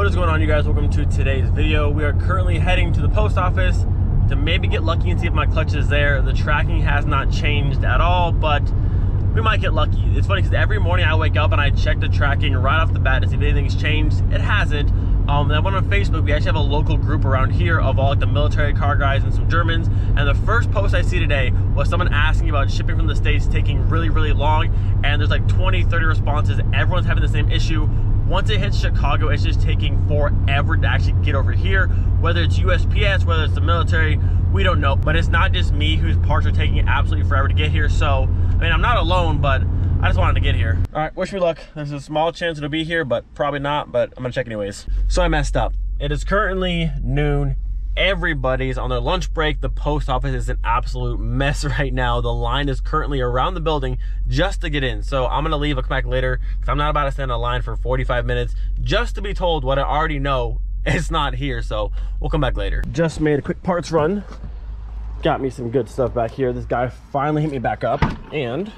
What is going on, you guys? Welcome to today's video. We are currently heading to the post office to maybe get lucky and see if my clutch is there. The tracking has not changed at all, but we might get lucky. It's funny because every morning I wake up and I check the tracking right off the bat to see if anything's changed. It hasn't. Then I went on Facebook. We actually have a local group around here of all like the military car guys and some Germans. And the first post I see today was someone asking about shipping from the States taking really, really long. And there's like 20, 30 responses. Everyone's having the same issue. Once it hits Chicago, it's just taking forever to actually get over here. Whether it's USPS, whether it's the military, we don't know. But it's not just me whose parts are taking absolutely forever to get here. So, I mean, I'm not alone, but I just wanted to get here. All right, wish me luck. There's a small chance it'll be here, but probably not, but I'm gonna check anyways. So I messed up. It is currently noon. Everybody's on their lunch break. The post office is an absolute mess right now. The line is currently around the building just to get in. So I'm gonna leave, I'll come back later because I'm not about to stand in a line for 45 minutes just to be told what I already know is not here. So we'll come back later. Just made a quick parts run. Got me some good stuff back here. This guy finally hit me back up, and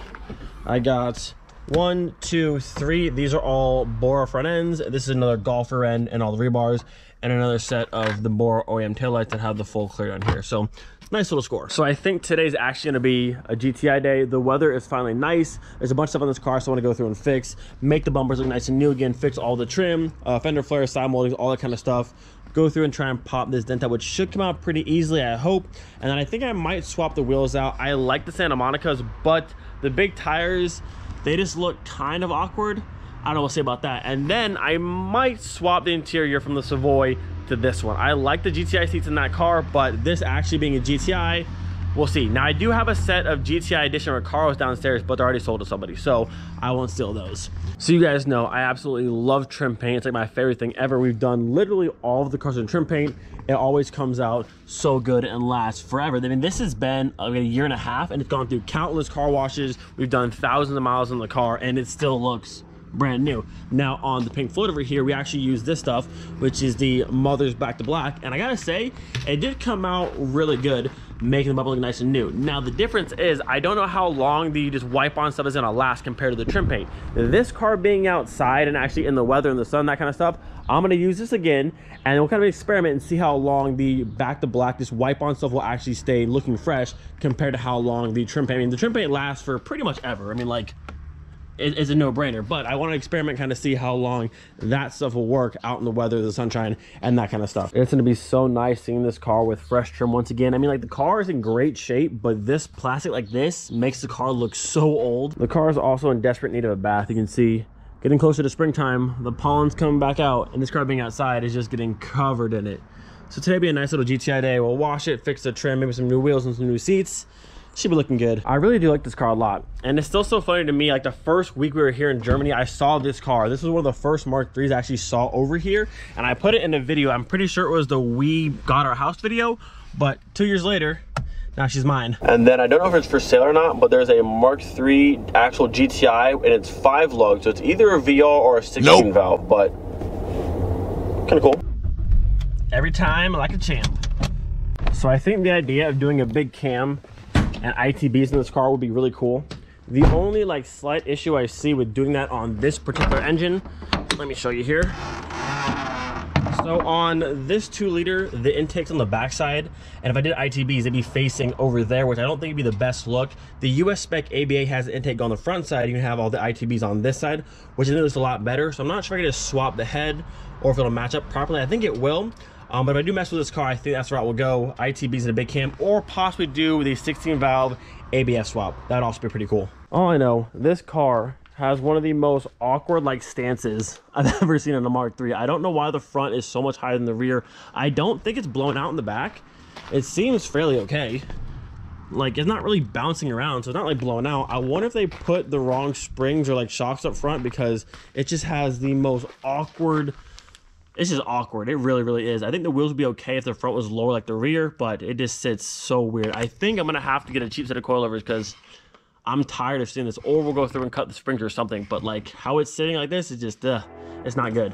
I got 1, 2, 3. These are all Bora front ends. This is another golfer end and all the rebars, and another set of the Bora OEM taillights that have the full clear on here. So nice little score. So I think today's actually gonna be a GTI day. The weather is finally nice. There's a bunch of stuff on this car, so I wanna go through and fix, make the bumpers look nice and new again, fix all the trim, fender flares, side moldings, all that kind of stuff. Go through and try and pop this dent out, which should come out pretty easily, I hope. And then I think I might swap the wheels out. I like the Santa Monica's, but the big tires, they just look kind of awkward. I don't know what to say about that. And then I might swap the interior from the Savoy to this one. I like the GTI seats in that car, but this actually being a GTI, we'll see. Now I do have a set of GTI edition Recaros downstairs, but they're already sold to somebody, so I won't steal those. So you guys know I absolutely love trim paint. It's like my favorite thing ever. We've done literally all of the cars in trim paint. It always comes out so good and lasts forever. I mean, this has been a year and a half, and it's gone through countless car washes. We've done thousands of miles in the car, and it still looks brand new. Now on the Pink Floyd over here, we actually use this stuff, which is the Mother's Back to Black, and I gotta say, it did come out really good, making the bubble look nice and new. Now the difference is, I don't know how long the just wipe on stuff is gonna last compared to the trim paint. This car being outside and actually in the weather and the sun, that kind of stuff, I'm gonna use this again, and we'll kind of experiment and see how long the Back to Black, this wipe on stuff, will actually stay looking fresh compared to how long the trim paint. I mean, the trim paint lasts for pretty much ever. I mean, like, it's a no-brainer, but I want to experiment, kind of see how long that stuff will work out in the weather, the sunshine, and that kind of stuff. It's going to be so nice seeing this car with fresh trim once again. I mean, like, the car is in great shape, but this plastic like this makes the car look so old. The car is also in desperate need of a bath. You can see, getting closer to springtime, the pollen's coming back out, and this car being outside is just getting covered in it. So today will be a nice little GTI day. We'll wash it, fix the trim, maybe some new wheels and some new seats. Should be looking good. I really do like this car a lot, and it's still so funny to me. Like, the first week we were here in Germany, I saw this car. This was one of the first Mark IIIs I actually saw over here, and I put it in a video. I'm pretty sure it was the We Got Our House video, but 2 years later, now she's mine. And then I don't know if it's for sale or not, but there's a Mark III actual GTI, and it's 5 lug, so it's either a VR or a 16 valve, but kind of cool. Every time, like a champ. So I think the idea of doing a big cam and ITBs in this car would be really cool. The only like slight issue I see with doing that on this particular engine, let me show you here. So on this 2-liter, the intake's on the backside, and if I did ITBs, they'd be facing over there, which I don't think would be the best look. The US spec ABA has the intake on the front side. You can have all the ITBs on this side, which I think looks a lot better. So I'm not sure if I can just swap the head or if it'll match up properly. I think it will. But if I do mess with this car, I think that's the route we'll go. ITBs in a big cam, or possibly do the 16 valve ABS swap. That'd also be pretty cool. All I know, this car has one of the most awkward like stances I've ever seen in a Mark III. I don't know why the front is so much higher than the rear. I don't think it's blown out in the back. It seems fairly okay. Like, it's not really bouncing around, so it's not like blowing out. I wonder if they put the wrong springs or like shocks up front, because it just has the most awkward. It's just awkward. It really, really is. I think the wheels would be okay if the front was lower like the rear, but it just sits so weird. I think I'm going to have to get a cheap set of coilovers because I'm tired of seeing this. Or we'll go through and cut the springs or something. But like how it's sitting like this is just, it's not good.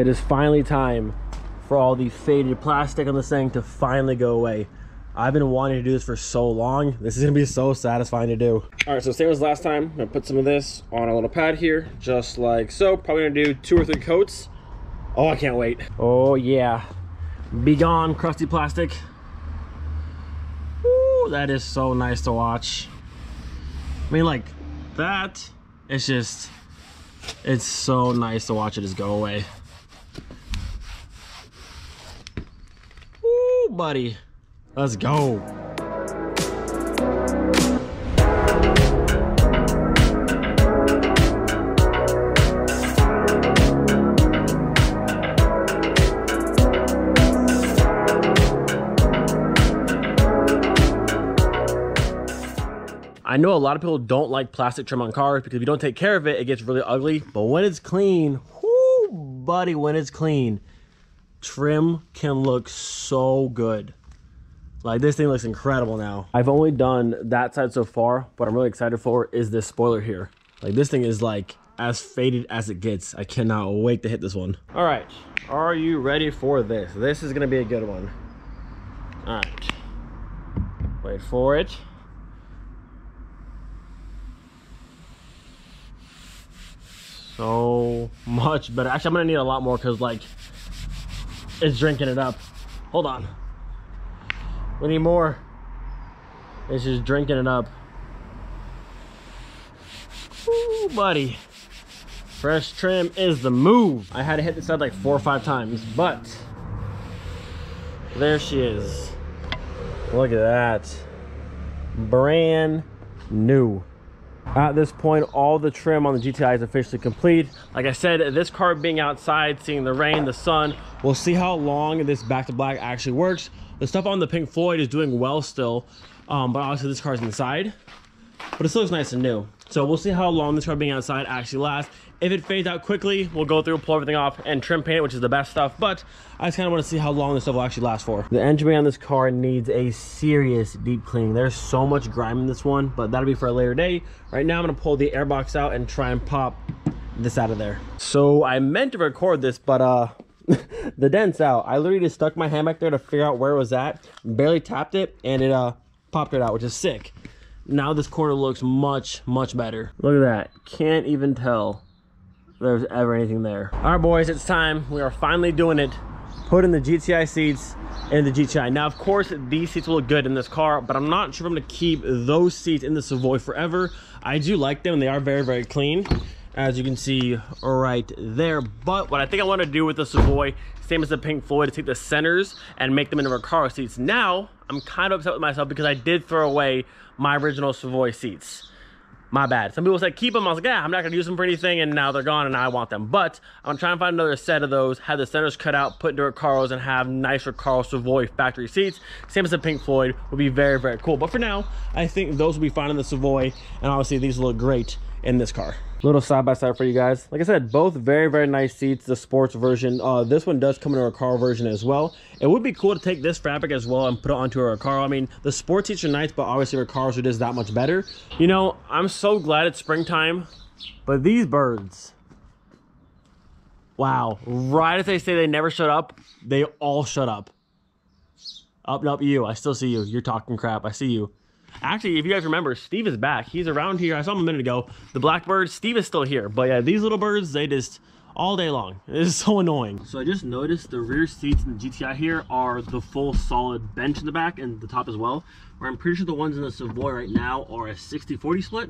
It is finally time for all the faded plastic on this thing to finally go away. I've been wanting to do this for so long. This is gonna be so satisfying to do. All right, so same as last time, I'm gonna put some of this on a little pad here, just like so. Probably gonna do 2 or 3 coats. Oh, I can't wait. Oh yeah, be gone, crusty plastic. Woo, that is so nice to watch. I mean, like that, it's so nice to watch it just go away. Woo, buddy. Let's go. I know a lot of people don't like plastic trim on cars because if you don't take care of it, it gets really ugly. But when it's clean, whoo, buddy, when it's clean, trim can look so good. Like, this thing looks incredible now. I've only done that side so far. What I'm really excited for is this spoiler here. Like, this thing is like as faded as it gets. I cannot wait to hit this one. All right, are you ready for this? This is gonna be a good one. All right, wait for it. So much better. Actually, I'm gonna need a lot more because like it's drinking it up. Hold on. We need more. It's just drinking it up. Ooh, buddy. Fresh trim is the move. I had to hit this side like 4 or 5 times, but there she is. Look at that. Brand new. At this point, all the trim on the GTI is officially complete. Like I said, this car being outside, seeing the rain, the sun, we'll see how long this back to black actually works. The stuff on the Pink Floyd is doing well still, but obviously this car's inside, but it still looks nice and new. So we'll see how long this car being outside actually lasts. If it fades out quickly, we'll go through, pull everything off, and trim paint it, which is the best stuff. But I just kind of want to see how long this stuff will actually last for. The engine bay on this car needs a serious deep cleaning. There's so much grime in this one, but that'll be for a later day. Right now, I'm going to pull the airbox out and try and pop this out of there. So I meant to record this, but the dent's out. I literally just stuck my hand back there to figure out where it was at, barely tapped it, and it popped it out, which is sick. Now this corner looks much better. Look at that. Can't even tell there's ever anything there. All right, boys, it's time. We are finally doing it. Putting the GTI seats in the GTI. Now, of course, these seats will look good in this car, but I'm not sure if I'm gonna keep those seats in the Savoy forever. I do like them, and they are very clean, as you can see right there. But what I think I want to do with the Savoy, same as the Pink Floyd, is take the centers and make them into Recaro seats. Now, I'm kind of upset with myself because I did throw away my original Savoy seats. My bad. Some people said keep them. I was like, yeah, I'm not gonna use them for anything, and now they're gone and I want them. But I'm gonna try and find another set of those, have the centers cut out, put into Recaros, and have nice Recaro Savoy factory seats. Same as the Pink Floyd, would be very cool. But for now, I think those will be fine in the Savoy, and obviously these look great in this car. Little side-by-side for you guys. Like I said, both very nice seats. The sports version, this one does come in a Recaro version as well. It would be cool to take this fabric as well and put it onto a Recaro. I mean, the sports seats are nice, but obviously Recaros are just that much better. You know, I'm so glad it's springtime, but these birds, wow, right as they say they never shut up, they all shut up. Up, you, I still see you. You're talking crap, I see you. Actually, if you guys remember, Steve is back. He's around here. I saw him a minute ago. The blackbird, Steve is still here. But yeah, these little birds, they just all day long. It is so annoying. So I just noticed the rear seats in the GTI here are the full solid bench in the back and the top as well. Where I'm pretty sure the ones in the Savoy right now are a 60-40 split.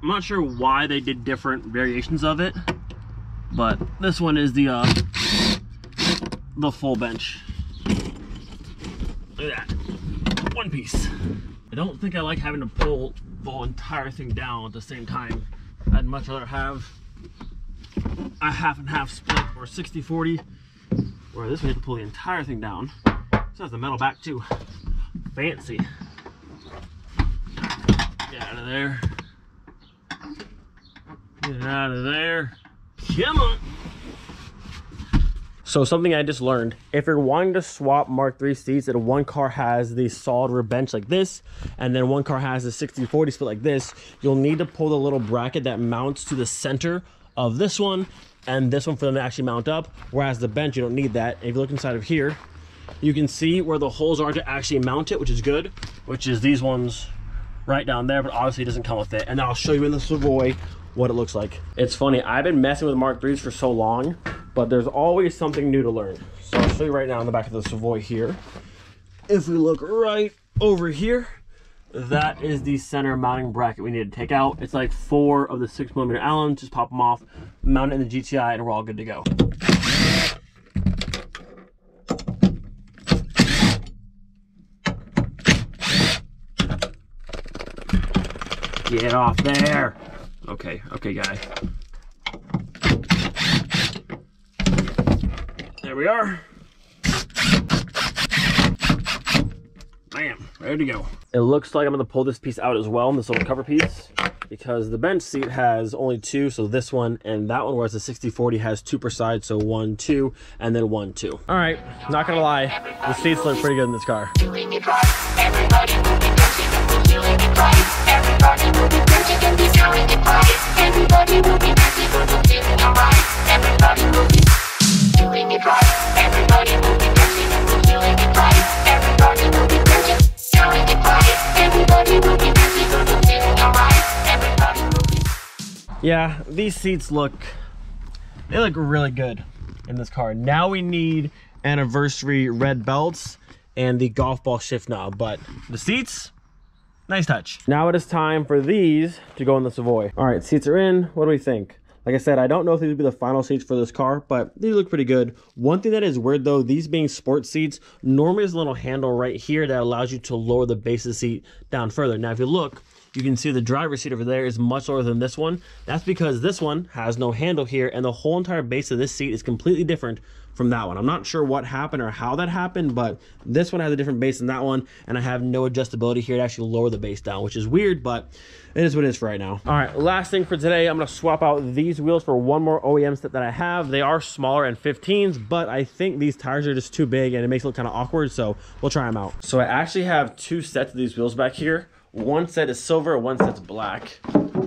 I'm not sure why they did different variations of it, but this one is the full bench. Look at that. One piece. I don't think I like having to pull the whole entire thing down at the same time. I'd much rather have a half and half split or 60-40, where this way you have to pull the entire thing down. This has the metal back too. Fancy. Get out of there. Get out of there. Come on. So something I just learned, if you're wanting to swap Mark III seats and one car has the solid rear bench like this, and then one car has a 60-40 split like this, you'll need to pull the little bracket that mounts to the center of this one and this one for them to actually mount up, whereas the bench, you don't need that. And if you look inside of here, you can see where the holes are to actually mount it, which is good, which is these ones right down there, but obviously it doesn't come with it. And I'll show you in the Savoy what it looks like. It's funny, I've been messing with Mark IIIs for so long, but there's always something new to learn. So I'll show you right now in the back of the Savoy here. If we look right over here, that is the center mounting bracket we need to take out. It's like 4 of the 6mm Allen. Just pop them off, mount it in the GTI, and we're all good to go. Get off there. Okay, guys. There we are. Bam, ready to go. It looks like I'm gonna pull this piece out as well, this little cover piece, because the bench seat has only 2, so this one and that one, whereas the 60/40 has 2 per side, so 1, 2, and then 1, 2. All right, not gonna lie, the seats look pretty good in this car. Doing it right. Everybody will be dancing and we're doing it right. Everybody will be dancing and be doing it right. Everybody will be dancing and we're feeling alright. Everybody will be doing it right. Everybody will be dancing and we're doing it right. Everybody will be dancing, doing it right. Everybody will be dancing and we're feeling alright. Everybody will be. Yeah, these seats look really good in this car. Now we need anniversary red belts and the golf ball shift knob, but the seats, nice touch. Now it is time for these to go in the Savoy. All right, seats are in. What do we think? Like I said, I don't know if these will be the final seats for this car, but these look pretty good. One thing that is weird though, these being sports seats, normally there's a little handle right here that allows you to lower the base of the seat down further. Now if you look, you can see the driver's seat over there is much lower than this one. That's because this one has no handle here, and the whole entire base of this seat is completely different from that one. I'm not sure what happened or how that happened, but this one has a different base than that one, and I have no adjustability here to actually lower the base down, which is weird, but it is what it is for right now. All right, last thing for today, I'm gonna swap out these wheels for one more OEM set that I have. They are smaller and 15s, but I think these tires are just too big and it makes it look kind of awkward, so we'll try them out. So I actually have 2 sets of these wheels back here. One set is silver, one set's black.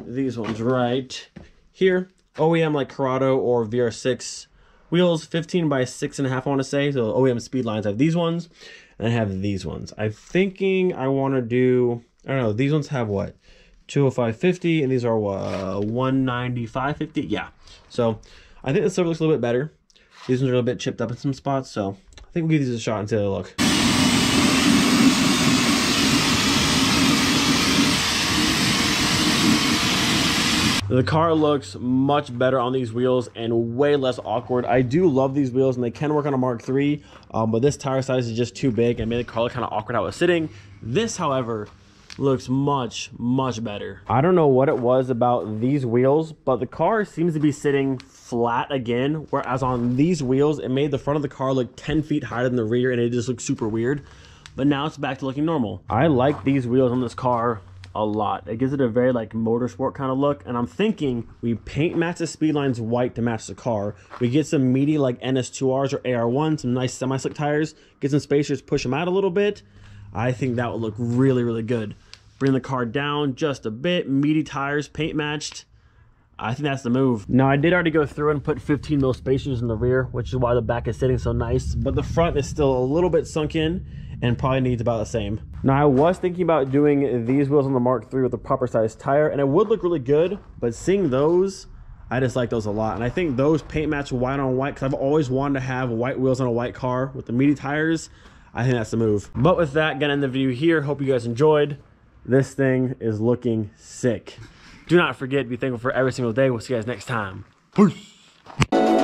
These ones right here, OEM like Corrado or VR6 wheels, 15 by 6.5, I want to say. So OEM speed lines. I have these ones, and I have these ones. I'm thinking I want to do, I don't know, these ones have what, 205/50, and these are what, 195/50. Yeah. So I think the silver looks a little bit better. These ones are a little bit chipped up in some spots, so I think we'll give these a shot and see how they look. The car looks much better on these wheels and way less awkward. I do love these wheels and they can work on a Mark III, but this tire size is just too big and made the car look kind of awkward how it was sitting. This, however, looks much better. I don't know what it was about these wheels, but the car seems to be sitting flat again, whereas on these wheels, it made the front of the car look 10 feet higher than the rear and it just looks super weird. But now it's back to looking normal. I like these wheels on this car a lot. It gives it a very like motorsport kind of look, and I'm thinking we paint match the speed lines white to match the car. We get some meaty like NS2Rs or AR1, some nice semi-slick tires, get some spacers, push them out a little bit. I think that would look really good. Bring the car down just a bit, meaty tires, paint matched. I think that's the move. Now I did already go through and put 15mm spacers in the rear, which is why the back is sitting so nice, but the front is still a little bit sunk in and probably needs about the same. Now I was thinking about doing these wheels on the Mark III with a proper size tire, and it would look really good, but seeing those, I just like those a lot. And I think those paint match white on white, because I've always wanted to have white wheels on a white car with the meaty tires. I think that's the move. But with that, gonna end the video here. Hope you guys enjoyed. This thing is looking sick. Do not forget to be thankful for every single day. We'll see you guys next time. Peace.